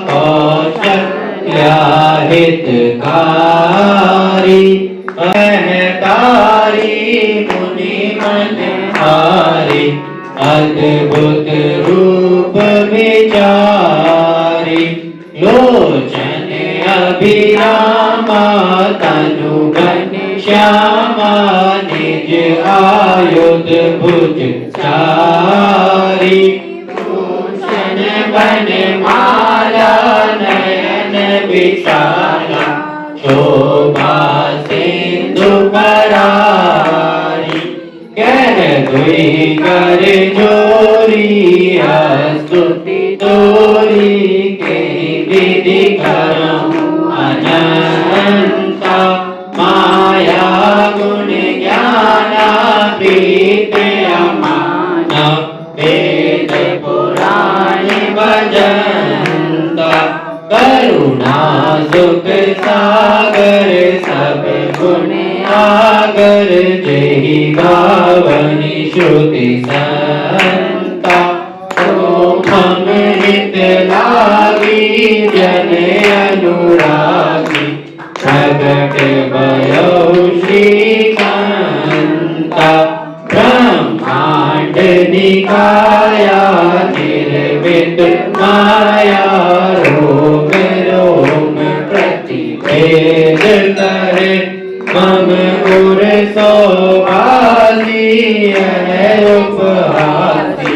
कौशल्या हितकारी अहकारी मुनि मनहारी अद्भुत रूप विचारी लोचन अभिरामा तनु घनश्यामा निज आयुध भुज चारी भूषण बन माला नयन विशाला शोभा सिंधु परारी कह दुई कर जोरी स्तुति तोरी के विधि करऊं अनंता माया गुण ज्ञान प्रीत अमान वेद पुराण भजंता करुणा सुख सागर सब गुण आगर जहि गावनि श्रुति संता सोमम हित लागी जन अनुरागी प्रगट भयो श्रीकांता ब्रह्मांड निकाया निर्वित माया रोम रोम प्रतिवेद करे मम उर सौभासी उपहासी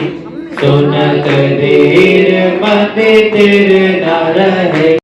सुनत धीर मति तिर न रहे